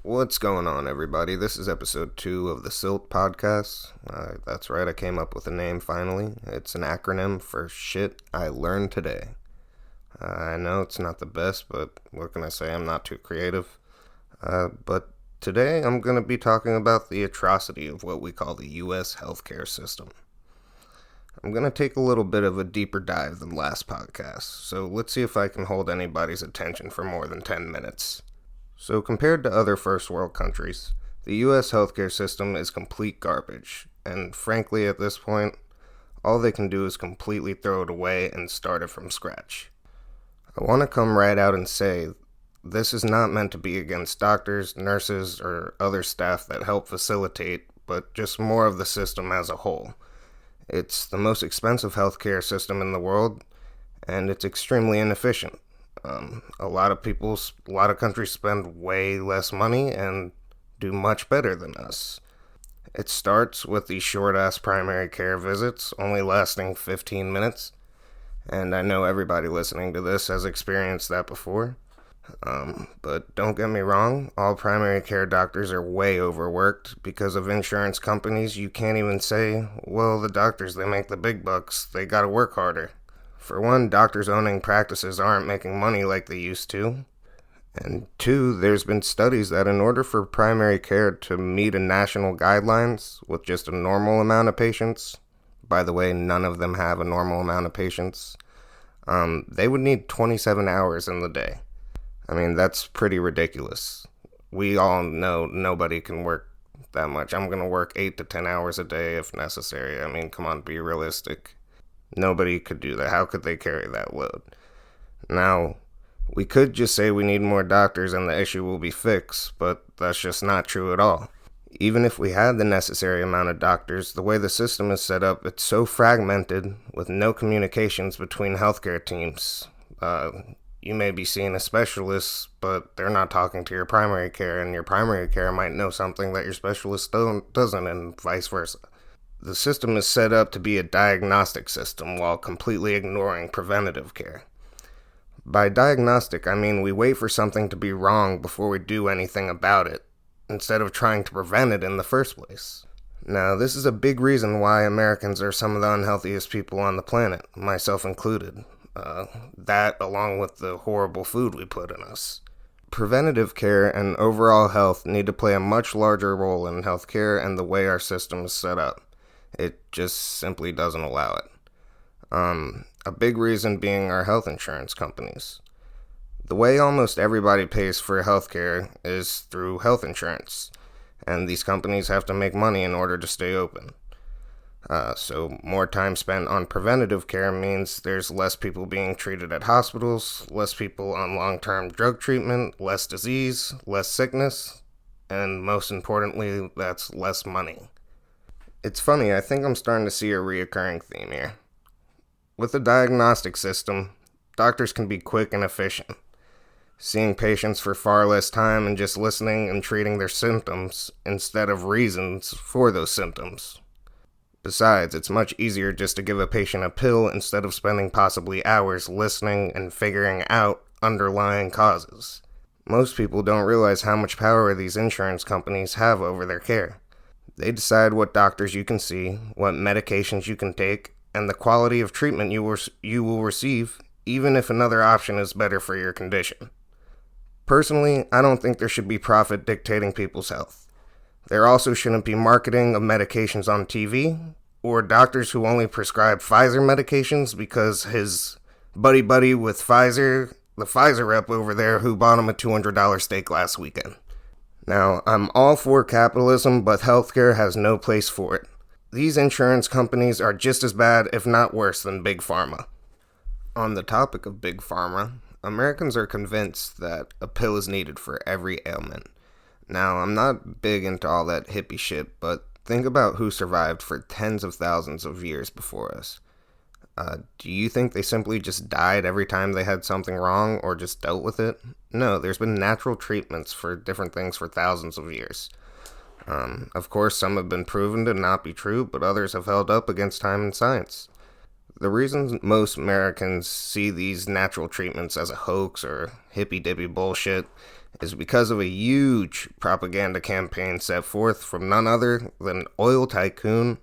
What's going on, everybody? This is episode 2 of the SILT Podcast. That's right, I came up with a name finally. It's an acronym for Shit I Learned Today. I know it's not the best, but what can I say? I'm not too creative. But today I'm going to be talking about the atrocity of what we call the U.S. healthcare system. I'm going to take a little bit of a deeper dive than last podcast, so let's see if I can hold anybody's attention for more than 10 minutes. So compared to other first world countries, the US healthcare system is complete garbage, and frankly at this point, all they can do is completely throw it away and start it from scratch. I want to come right out and say, this is not meant to be against doctors, nurses, or other staff that help facilitate, but just more of the system as a whole. It's the most expensive healthcare system in the world, and it's extremely inefficient. A lot of countries spend way less money and do much better than us. It starts with these short-ass primary care visits, only lasting 15 minutes. And I know everybody listening to this has experienced that before. But don't get me wrong, all primary care doctors are way overworked. Because of insurance companies, you can't even say, well, the doctors, they make the big bucks, they gotta work harder. For one, doctors owning practices aren't making money like they used to. And two, there's been studies that in order for primary care to meet a national guidelines with just a normal amount of patients, by the way, none of them have a normal amount of patients, they would need 27 hours in the day. I mean, that's pretty ridiculous. We all know nobody can work that much. I'm going to work 8 to 10 hours a day if necessary. I mean, come on, be realistic. Nobody could do that. How could they carry that load? Now, we could just say we need more doctors and the issue will be fixed, but that's just not true at all. Even if we had the necessary amount of doctors, the way the system is set up, it's so fragmented with no communications between healthcare teams. You may be seeing a specialist, but they're not talking to your primary care, and your primary care might know something that your specialist doesn't, and vice versa. The system is set up to be a diagnostic system while completely ignoring preventative care. By diagnostic, I mean we wait for something to be wrong before we do anything about it, instead of trying to prevent it in the first place. Now, this is a big reason why Americans are some of the unhealthiest people on the planet, myself included. That, along with the horrible food we put in us. Preventative care and overall health need to play a much larger role in healthcare and the way our system is set up. It just simply doesn't allow it. A big reason being our health insurance companies. The way almost everybody pays for healthcare is through health insurance, and these companies have to make money in order to stay open. So more time spent on preventative care means there's less people being treated at hospitals, less people on long-term drug treatment, less disease, less sickness, and most importantly, that's less money. It's funny, I think I'm starting to see a reoccurring theme here. With the diagnostic system, doctors can be quick and efficient, seeing patients for far less time and just listening and treating their symptoms instead of reasons for those symptoms. Besides, it's much easier just to give a patient a pill instead of spending possibly hours listening and figuring out underlying causes. Most people don't realize how much power these insurance companies have over their care. They decide what doctors you can see, what medications you can take, and the quality of treatment you will receive, even if another option is better for your condition. Personally, I don't think there should be profit dictating people's health. There also shouldn't be marketing of medications on TV, or doctors who only prescribe Pfizer medications because his buddy with Pfizer, the Pfizer rep over there who bought him a $200 steak last weekend. Now, I'm all for capitalism, but healthcare has no place for it. These insurance companies are just as bad, if not worse, than Big Pharma. On the topic of Big Pharma, Americans are convinced that a pill is needed for every ailment. Now, I'm not big into all that hippie shit, but think about who survived for tens of thousands of years before us. Do you think they simply just died every time they had something wrong or just dealt with it? No, there's been natural treatments for different things for thousands of years. Of course, some have been proven to not be true, but others have held up against time and science. The reason most Americans see these natural treatments as a hoax or hippy-dippy bullshit is because of a huge propaganda campaign set forth from none other than oil tycoon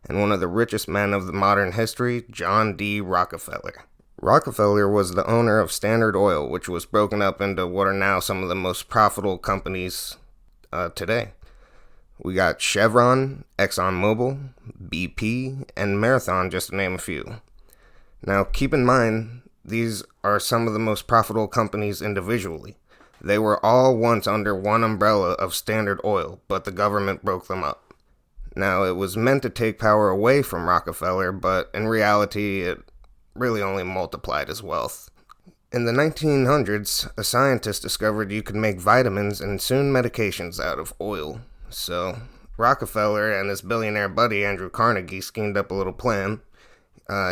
and one of the richest men of the modern history, John D. Rockefeller. Rockefeller was the owner of Standard Oil, which was broken up into what are now some of the most profitable companies today. We got Chevron, ExxonMobil, BP, and Marathon, just to name a few. Now, keep in mind, these are some of the most profitable companies individually. They were all once under one umbrella of Standard Oil, but the government broke them up. Now, it was meant to take power away from Rockefeller, but in reality, it really only multiplied his wealth. In the 1900s, a scientist discovered you could make vitamins and soon medications out of oil. So, Rockefeller and his billionaire buddy Andrew Carnegie schemed up a little plan.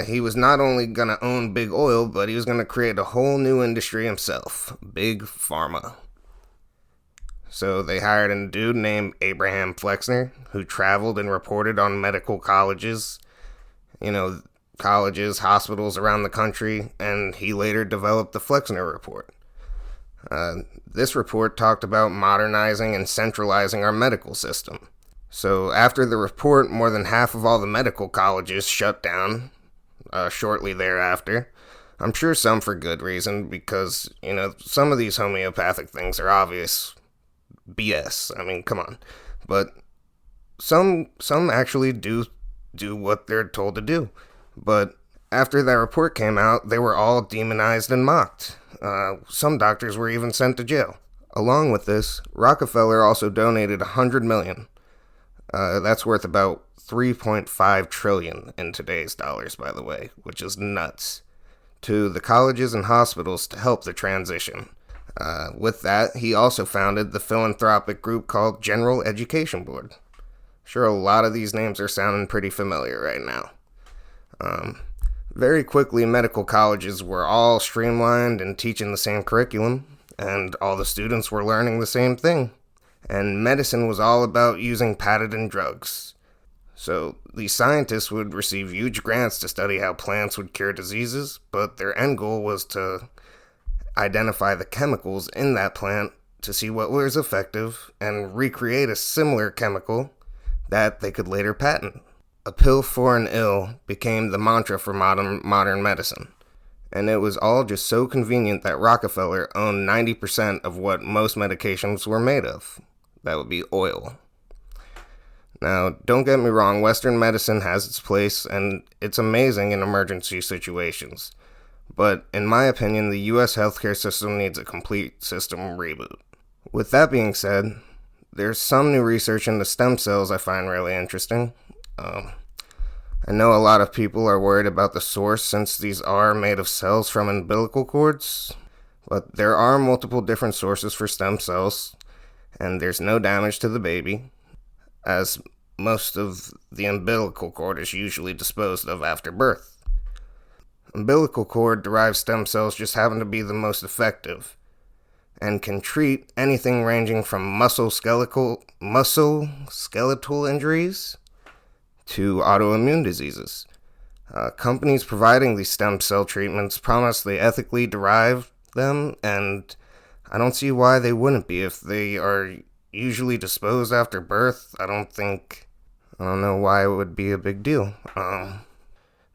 He was not only going to own big oil, but he was going to create a whole new industry himself, Big Pharma. So they hired a dude named Abraham Flexner, who traveled and reported on medical colleges, colleges, hospitals around the country, and he later developed the Flexner Report. This report talked about modernizing and centralizing our medical system. So after the report, more than half of all the medical colleges shut down shortly thereafter. I'm sure some for good reason, because, some of these homeopathic things are obvious BS. I mean, come on. But some actually do what they're told to do. But after that report came out, they were all demonized and mocked. Some doctors were even sent to jail. Along with this, Rockefeller also donated $100 million. That's worth about $3.5 trillion in today's dollars, by the way, which is nuts, to the colleges and hospitals to help the transition. With that, he also founded the philanthropic group called General Education Board. Sure, a lot of these names are sounding pretty familiar right now. Very quickly, medical colleges were all streamlined and teaching the same curriculum, and all the students were learning the same thing. And medicine was all about using patented drugs. So these scientists would receive huge grants to study how plants would cure diseases, but their end goal was to identify the chemicals in that plant to see what was effective and recreate a similar chemical that they could later patent. A pill for an ill became the mantra for modern medicine. And it was all just so convenient that Rockefeller owned 90% of what most medications were made of. That would be oil. Now, don't get me wrong, Western medicine has its place, and it's amazing in emergency situations. But, in my opinion, the U.S. healthcare system needs a complete system reboot. With that being said, there's some new research into stem cells I find really interesting. I know a lot of people are worried about the source since these are made of cells from umbilical cords, but there are multiple different sources for stem cells, and there's no damage to the baby, as most of the umbilical cord is usually disposed of after birth. Umbilical cord derived stem cells just happen to be the most effective, and can treat anything ranging from musculoskeletal injuries to autoimmune diseases. Companies providing these stem cell treatments promise they ethically derive them, and I don't see why they wouldn't be. If they are usually disposed after birth, I don't know why it would be a big deal.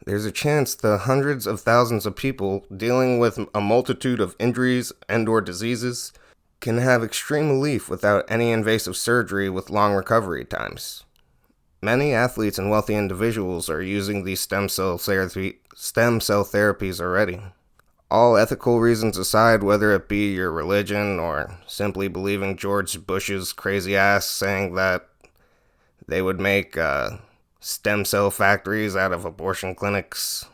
There's a chance the hundreds of thousands of people dealing with a multitude of injuries and/or diseases can have extreme relief without any invasive surgery with long recovery times. Many athletes and wealthy individuals are using these stem cell therapies already. All ethical reasons aside, whether it be your religion or simply believing George Bush's crazy ass saying that they would make stem cell factories out of abortion clinics,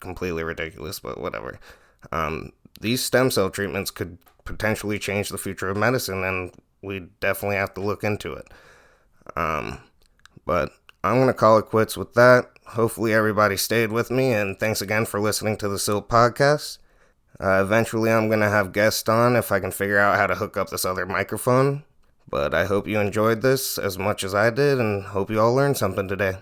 completely ridiculous, but whatever. These stem cell treatments could potentially change the future of medicine, and we definitely have to look into it. But I'm going to call it quits with that. Hopefully everybody stayed with me, and thanks again for listening to the SILT Podcast. Eventually I'm going to have guests on if I can figure out how to hook up this other microphone. But I hope you enjoyed this as much as I did, and hope you all learned something today.